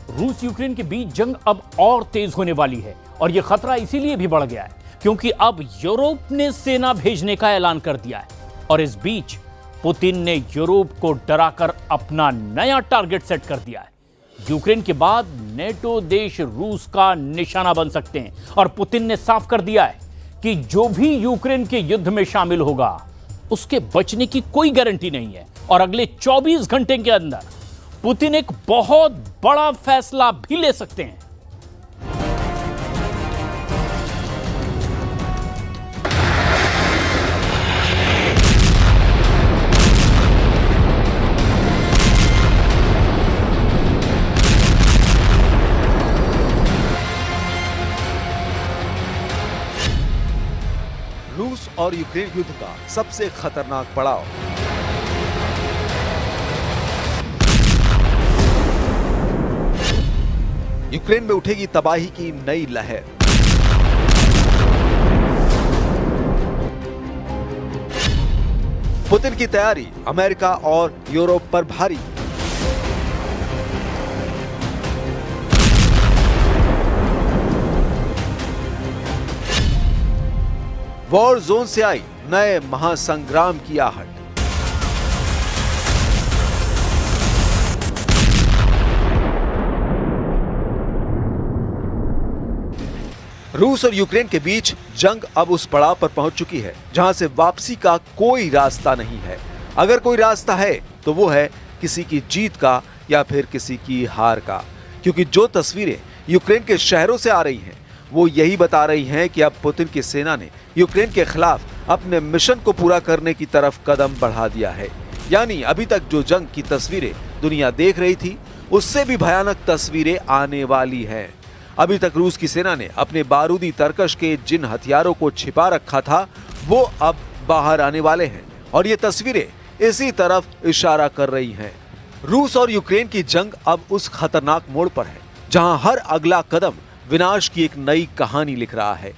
रूस यूक्रेन के बीच जंग अब और तेज होने वाली है और यह खतरा इसीलिए भी बढ़ गया है क्योंकि अब यूरोप ने सेना भेजने का ऐलान कर दिया है और इस बीच पुतिन ने यूरोप को डराकर अपना नया टारगेट सेट कर दिया है। यूक्रेन के बाद नेटो देश रूस का निशाना बन सकते हैं और पुतिन ने साफ कर दिया है कि जो भी यूक्रेन के युद्ध में शामिल होगा उसके बचने की कोई गारंटी नहीं है और अगले 24 घंटे के अंदर पुतिन एक बहुत बड़ा फैसला भी ले सकते हैं। रूस और यूक्रेन युद्ध का सबसे खतरनाक पड़ाव। यूक्रेन में उठेगी तबाही की नई लहर। पुतिन की तैयारी अमेरिका और यूरोप पर भारी। वॉर जोन से आई नए महासंग्राम की आहट। रूस और यूक्रेन के बीच जंग अब उस पड़ाव पर पहुंच चुकी है जहां से वापसी का कोई रास्ता नहीं है। अगर कोई रास्ता है तो वो है किसी की जीत का या फिर किसी की हार का, क्योंकि जो तस्वीरें यूक्रेन के शहरों से आ रही हैं वो यही बता रही हैं कि अब पुतिन की सेना ने यूक्रेन के खिलाफ अपने मिशन को पूरा करने की तरफ कदम बढ़ा दिया है। यानी अभी तक जो जंग की तस्वीरें दुनिया देख रही थी उससे भी भयानक तस्वीरें आने वाली हैं। अभी तक रूस की सेना ने अपने बारूदी तरकश के जिन हथियारों को छिपा रखा था वो अब बाहर आने वाले हैं और ये तस्वीरें इसी तरफ इशारा कर रही हैं। रूस और यूक्रेन की जंग अब उस खतरनाक मोड़ पर है जहां हर अगला कदम विनाश की एक नई कहानी लिख रहा है।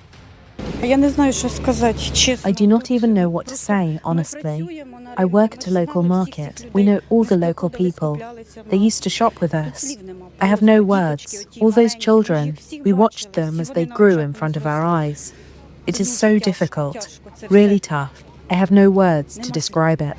I do not even know what to say, honestly. I work at a local market. We know all the local people. They used to shop with us. I have no words. All those children, we watched them as they grew in front of our eyes. It is so difficult, really tough. I have no words to describe it.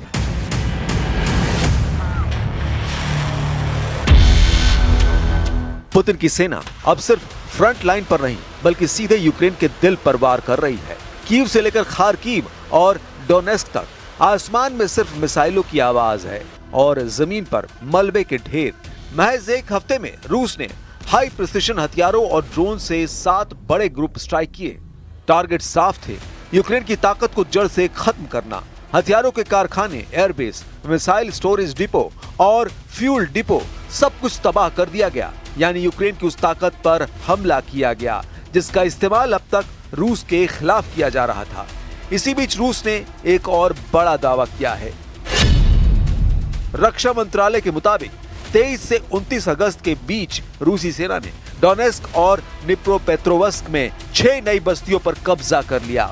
Putin की सेना अब सिर्फ front line पर नहीं बल्कि सीधे Ukraine के दिल पर वार कर रही है। कीव से लेकर खार्किव और डोनेस्क तक आसमान में सिर्फ मिसाइलों की आवाज है और जमीन पर मलबे के ढेर। महज एक हफ्ते में रूस ने हाई प्रिसिशन हथियारों और ड्रोन से 7 बड़े ग्रुप स्ट्राइक किए। टारगेट साफ थे, यूक्रेन की ताकत को जड़ से खत्म करना। हथियारों के कारखाने, एयरबेस, मिसाइल स्टोरेज डिपो और फ्यूल डिपो सब कुछ तबाह कर दिया गया। यानी यूक्रेन की उस ताकत पर हमला किया गया जिसका इस्तेमाल अब तक रूस के खिलाफ किया जा रहा था। इसी बीच रूस ने एक और बड़ा दावा किया है। रक्षा मंत्रालय के मुताबिक 23 से 29 अगस्त के बीच रूसी सेना ने डोनेस्क और निप्रोपेट्रोवस्क में 6 नई बस्तियों पर कब्जा कर लिया।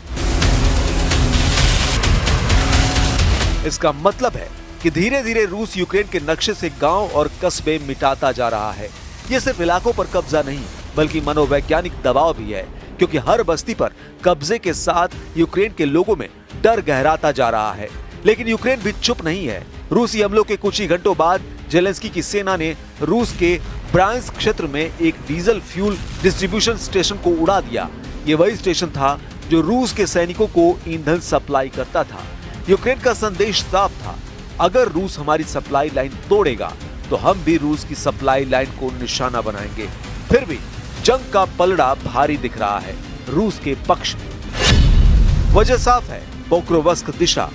इसका मतलब है कि धीरे धीरे रूस यूक्रेन के नक्शे से गांव और कस्बे मिटाता जा रहा है। ये सिर्फ इलाकों पर कब्जा नहीं बल्कि मनोवैज्ञानिक दबाव भी है, क्योंकि हर बस्ती पर कब्जे के साथ यूक्रेन के लोगों में डर गहराता जा रहा है। लेकिन यूक्रेन भी चुप नहीं है। रूसी हमलों के कुछ ही घंटों बाद जेलेंस्की की सेना ने रूस के ब्रांस्क क्षेत्र में एक डीजल फ्यूल डिस्ट्रीब्यूशन स्टेशन को उड़ा दिया। ये वही स्टेशन था जो रूस के सैनिकों को ईंधन सप्लाई करता था। यूक्रेन का संदेश साफ था, अगर रूस हमारी सप्लाई लाइन तोड़ेगा तो हम भी रूस की सप्लाई लाइन को निशाना बनाएंगे। फिर भी जंग का पलड़ा भारी दिख रहा है रूस के पक्ष में। वजह साफ है, पोक्रोवस्क दिशा।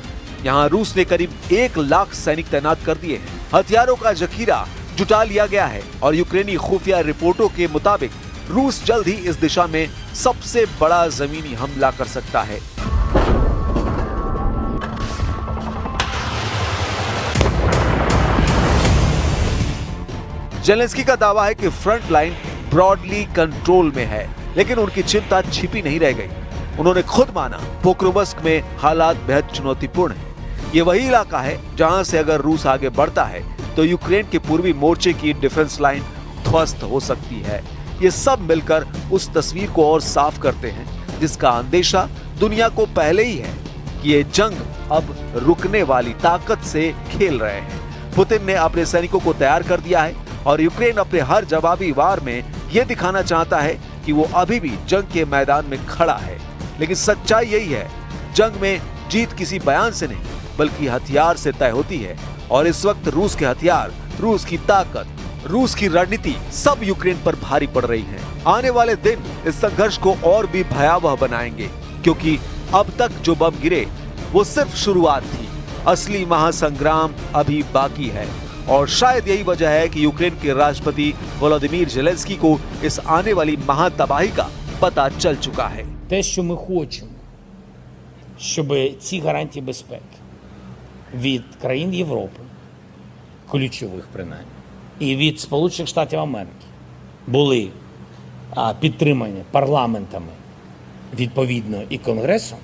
यहाँ रूस ने करीब 1 लाख सैनिक तैनात कर दिए हैं। हथियारों का जखीरा जुटा लिया गया है और यूक्रेनी खुफिया रिपोर्टों के मुताबिक रूस जल्द ही इस दिशा में सबसे बड़ा जमीनी हमला कर सकता है। जेलेंस्की का दावा है कि फ्रंट लाइन ब्रॉडली कंट्रोल में है, लेकिन उनकी चिंता छिपी नहीं रह गई। उन्होंने खुद माना पोक्रोवस्क में हालात बेहद चुनौतीपूर्ण हैं। ये वही इलाका है जहां से अगर रूस आगे बढ़ता है तो यूक्रेन के पूर्वी मोर्चे की डिफेंस लाइन ध्वस्त हो सकती है। ये सब मिलकर उस तस्वीर को और साफ करते हैं जिसका अंदेशा दुनिया को पहले ही है कि ये जंग अब रुकने वाली ताकत से खेल रहे हैं। पुतिन ने अपने सैनिकों को तैयार कर दिया है और यूक्रेन अपने हर जवाबी वार में ये दिखाना चाहता है कि वो अभी भी जंग के मैदान में खड़ा है। लेकिन सच्चाई यही है, जंग में जीत किसी बयान से नहीं बल्कि हथियार से तय होती है। और इस वक्त रूस के हथियार, रूस की ताकत, रूस की रणनीति सब यूक्रेन पर भारी पड़ रही है। आने वाले दिन इस संघर्ष को और भी भयावह बनाएंगे, क्योंकि अब तक जो बम गिरे वो सिर्फ शुरुआत थी। असली महासंग्राम अभी बाकी है और शायद यही वजह है कि यूक्रेन के राष्ट्रपति वोलोदिमीर ज़ेलेंस्की को इस आने वाली महातबाही का पता चल चुका है। Те, що ми хочемо, щоб ці гарантії безпеки від країн Європи, ключових принаймні, і від Сполучених Штатів Америки були підтримані парламентами відповідно і Конгресом,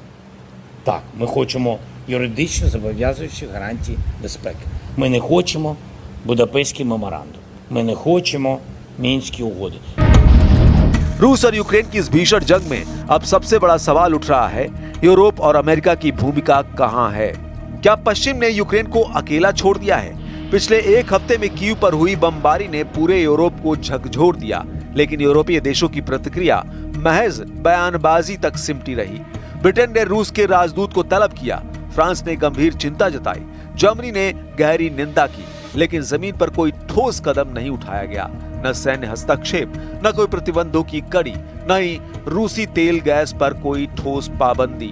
так, ми хочемо юридично зобов'язуючі гарантії безпеки. Ми не хочемо Будапештський меморандум. Ми не хочемо Мінські угоди. रूस और यूक्रेन की इस भीषण जंग में अब सबसे बड़ा सवाल उठ रहा है, यूरोप और अमेरिका की भूमिका कहां है? क्या पश्चिम ने यूक्रेन को अकेला छोड़ दिया है? पिछले एक हफ्ते में कीव पर हुई बमबारी ने पूरे यूरोप को झकझोर दिया, लेकिन यूरोपीय देशों की प्रतिक्रिया महज बयानबाजी तक सिमटी रही। ब्रिटेन ने रूस के राजदूत को तलब किया, फ्रांस ने गंभीर चिंता जताई, जर्मनी ने गहरी निंदा की, लेकिन जमीन पर कोई ठोस कदम नहीं उठाया गया। न सैन्य हस्तक्षेप, न कोई प्रतिबंधों की कड़ी, न ही रूसी तेल गैस पर कोई ठोस पाबंदी।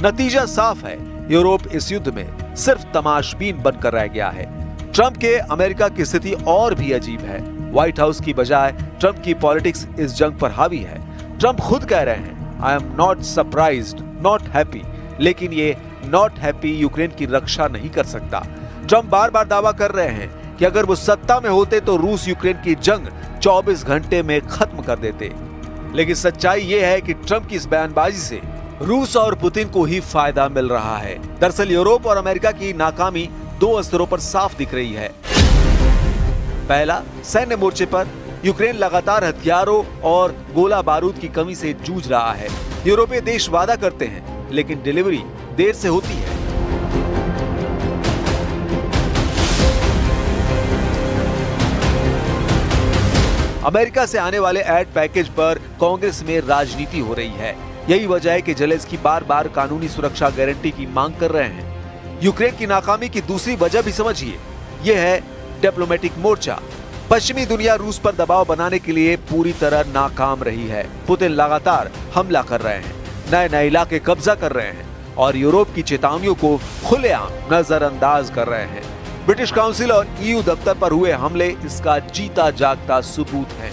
नतीजा साफ है, यूरोप इस युद्ध में सिर्फ तमाशबीन बनकर रह गया है। ट्रंप के अमेरिका की स्थिति और भी अजीब है। व्हाइट हाउस की बजाय ट्रंप की पॉलिटिक्स इस जंग पर हावी है। ट्रंप खुद कह रहे हैं, I am not surprised, not happy, लेकिन ये नॉट हैप्पी यूक्रेन की रक्षा नहीं कर सकता। ट्रंप बार बार दावा कर रहे हैं कि अगर वो सत्ता में होते तो रूस यूक्रेन की जंग 24 घंटे में खत्म कर देते। लेकिन सच्चाई ये है कि ट्रंप की इस बयानबाजी से रूस और पुतिन को ही फायदा मिल रहा है। दरअसल यूरोप और अमेरिका की नाकामी दो स्तरों पर साफ दिख रही है। पहला, सैन्य मोर्चे पर यूक्रेन लगातार हथियारों और गोला बारूद की कमी से जूझ रहा है। यूरोपीय देश वादा करते हैं, लेकिन डिलीवरी देर से होती है। अमेरिका से आने वाले एड पैकेज पर कांग्रेस में राजनीति हो रही है। यही वजह है कि ज़ेलेंस्की बार बार कानूनी सुरक्षा गारंटी की मांग कर रहे हैं। यूक्रेन की नाकामी की दूसरी वजह भी समझिए, यह है डिप्लोमेटिक मोर्चा। पश्चिमी दुनिया रूस पर दबाव बनाने के लिए पूरी तरह नाकाम रही है। पुतिन लगातार हमला कर रहे हैं, नए नए इलाके कब्जा कर रहे हैं और यूरोप की चेतावनियों को खुलेआम नजरअंदाज कर रहे हैं। ब्रिटिश काउंसिल और ईयू दफ्तर पर हुए हमले इसका जीता जागता सबूत हैं।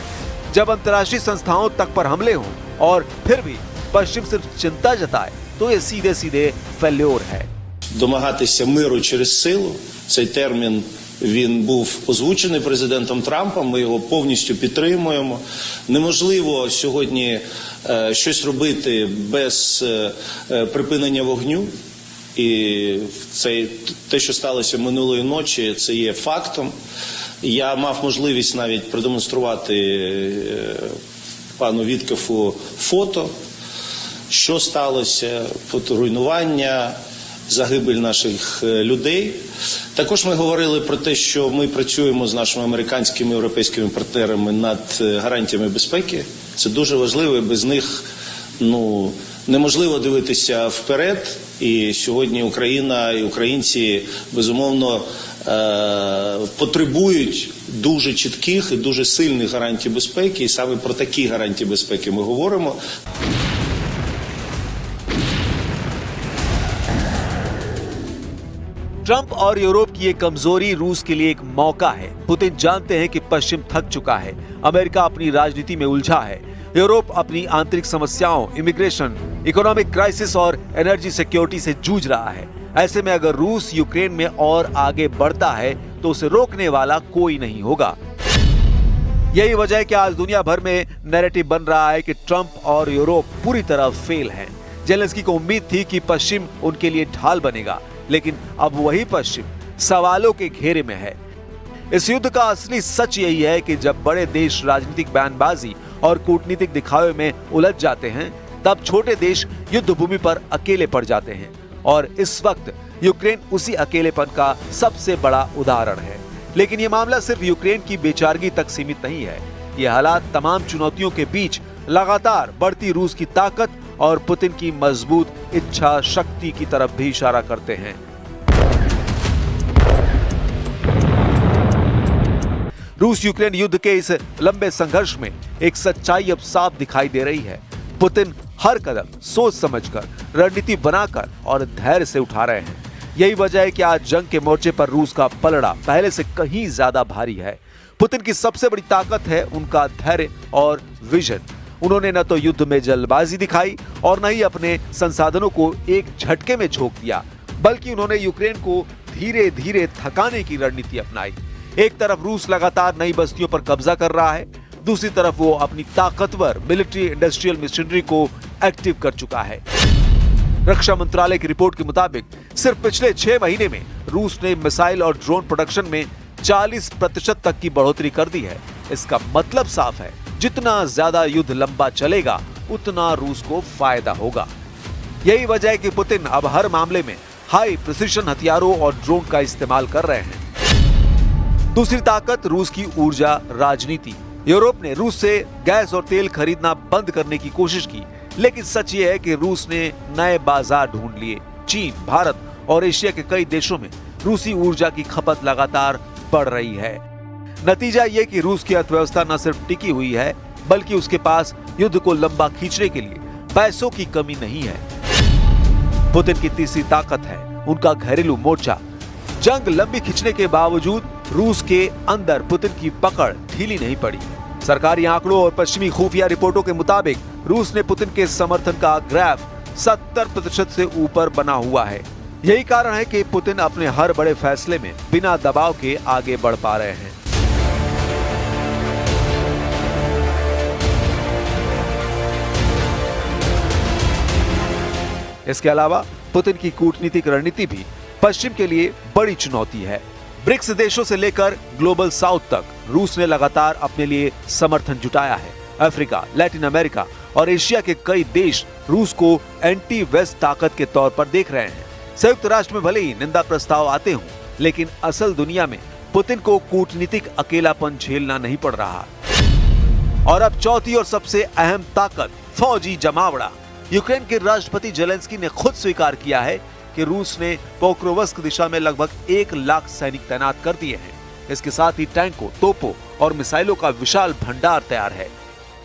जब अंतर्राष्ट्रीय संस्थाओं तक पर हमले हों और फिर भी पश्चिम सिर्फ चिंता जताए, तो ये सीधे सीधे फेल्योर है। Домагатися миру через силу, цей термін він був озвучений президентом Трампом, ми його повністю підтримуємо. Неможливо сьогодні щось робити без припинення вогню. І те, що сталося минулої ночі, це є фактом. Я мав можливість навіть продемонструвати пану Віткафу фото, що сталося, руйнування, загибель наших людей. Також ми говорили про те, що ми працюємо з нашими американськими і європейськими партнерами над гарантіями безпеки. Це дуже важливо, і без них, неможливо дивитися вперед. І сьогодні Україна і українці, безумовно, потребують дуже чітких і дуже сильних гарантій безпеки. І саме про такі гарантії безпеки ми говоримо. ट्रंप और यूरोप की ये कमजोरी रूस के लिए एक मौका है। पुतिन जानते हैं कि पश्चिम थक चुका है, अमेरिका अपनी राजनीति में उलझा है, यूरोप अपनी आंतरिक समस्याओं, इमिग्रेशन, इकोनॉमिक क्राइसिस और एनर्जी सिक्योरिटी से जूझ रहा है। ऐसे में अगर रूस यूक्रेन में और आगे बढ़ता है तो उसे रोकने वाला कोई नहीं होगा। यही वजह है कि आज दुनिया भर में नैरेटिव बन रहा है कि ट्रंप और यूरोप पूरी तरह फेल हैं। ज़ेलेंस्की को उम्मीद थी कि पश्चिम उनके लिए ढाल बनेगा, लेकिन अब वही पश्चिम सवालों के घेरे में है। इस युद्ध का असली सच यही है कि जब बड़े देश राजनीतिक बयानबाजी और कूटनीतिक दिखावे में उलझ जाते हैं, तब छोटे देश युद्ध भूमि पर अकेले पड़ जाते हैं। और इस वक्त यूक्रेन उसी अकेलेपन का सबसे बड़ा उदाहरण है। लेकिन ये मामला सिर्फ यूक्रेन की बेचारगी तक सीमित नहीं है। ये हालात तमाम चुनौतियों के बीच लगातार बढ़ती रूस की ताकत और पुतिन की मजबूत इच्छा शक्ति की तरफ भी इशारा करते हैं। रूस यूक्रेन युद्ध के इस लंबे संघर्ष में एक सच्चाई अब साफ दिखाई दे रही है। पुतिन हर कदम सोच समझकर, रणनीति बनाकर और धैर्य से उठा रहे हैं। यही वजह है कि आज जंग के मोर्चे पर रूस का पलड़ा पहले से कहीं ज्यादा भारी है। पुतिन की सबसे बड़ी ताकत है उनका धैर्य और विजन। उन्होंने न तो युद्ध में जल्दबाजी दिखाई और न ही अपने संसाधनों को एक झटके में झोंक दिया, बल्कि उन्होंने यूक्रेन को धीरे धीरे थकाने की रणनीति अपनाई। एक तरफ रूस लगातार नई बस्तियों पर कब्जा कर रहा है, दूसरी तरफ वो अपनी ताकतवर मिलिट्री इंडस्ट्रियल मशीनरी को एक्टिव कर चुका है। रक्षा मंत्रालय की रिपोर्ट के मुताबिक सिर्फ पिछले 6 महीने में रूस ने मिसाइल और ड्रोन प्रोडक्शन में 40% तक की बढ़ोतरी कर दी है। इसका मतलब साफ है, जितना ज्यादा युद्ध लंबा चलेगा उतना रूस को फायदा होगा। यही वजह है कि पुतिन अब हर मामले में हाई प्रिसिशन हथियारों और ड्रोन का इस्तेमाल कर रहे हैं। दूसरी ताकत रूस की ऊर्जा राजनीति। यूरोप ने रूस से गैस और तेल खरीदना बंद करने की कोशिश की, लेकिन सच ये है कि रूस ने नए बाजार ढूंढ लिए। चीन, भारत और एशिया के कई देशों में रूसी ऊर्जा की खपत लगातार बढ़ रही है। नतीजा ये कि रूस की अर्थव्यवस्था न सिर्फ टिकी हुई है, बल्कि उसके पास युद्ध को लंबा खींचने के लिए पैसों की कमी नहीं है। पुतिन की तीसरी ताकत है उनका घरेलू मोर्चा। जंग लंबी खींचने के बावजूद रूस के अंदर पुतिन की पकड़ ढीली नहीं पड़ी। सरकारी आंकड़ों और पश्चिमी खुफिया रिपोर्टों के मुताबिक रूस ने पुतिन के समर्थन का ग्राफ 70% से ऊपर बना हुआ है। यही कारण है कि पुतिन अपने हर बड़े फैसले में बिना दबाव के आगे बढ़ पा रहे हैं। इसके अलावा पुतिन की कूटनीतिक रणनीति भी पश्चिम के लिए बड़ी चुनौती है। ब्रिक्स देशों से लेकर ग्लोबल साउथ तक रूस ने लगातार अपने लिए समर्थन जुटाया है। अफ्रीका, लैटिन अमेरिका और एशिया के कई देश रूस को एंटी वेस्ट ताकत के तौर पर देख रहे हैं। संयुक्त राष्ट्र में भले ही निंदा प्रस्ताव आते हों, लेकिन असल दुनिया में पुतिन को कूटनीतिक अकेलापन झेलना नहीं पड़ रहा। और अब चौथी और सबसे अहम ताकत, फौजी जमावड़ा। यूक्रेन के राष्ट्रपति जेलेंस्की ने खुद स्वीकार किया है कि रूस ने पोक्रोवस्क दिशा में लगभग 1 लाख सैनिक तैनात कर दिए हैं। इसके साथ ही टैंकों, तोपों और मिसाइलों का विशाल भंडार तैयार है।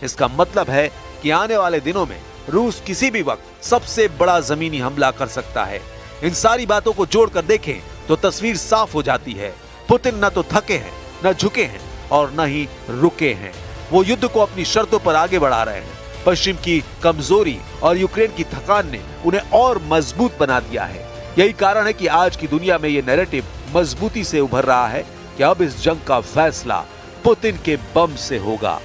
इसका मतलब है कि आने वाले दिनों में रूस किसी भी वक्त सबसे बड़ा जमीनी हमला कर सकता है। इन सारी बातों को जोड़कर देखें तो तस्वीर साफ हो जाती है। पुतिन न तो थके हैं, न झुके हैं और न ही रुके हैं। वो युद्ध को अपनी शर्तों पर आगे बढ़ा रहे हैं। पश्चिम की कमजोरी और यूक्रेन की थकान ने उन्हें और मजबूत बना दिया है। यही कारण है कि आज की दुनिया में ये नैरेटिव मजबूती से उभर रहा है कि अब इस जंग का फैसला पुतिन के बम से होगा।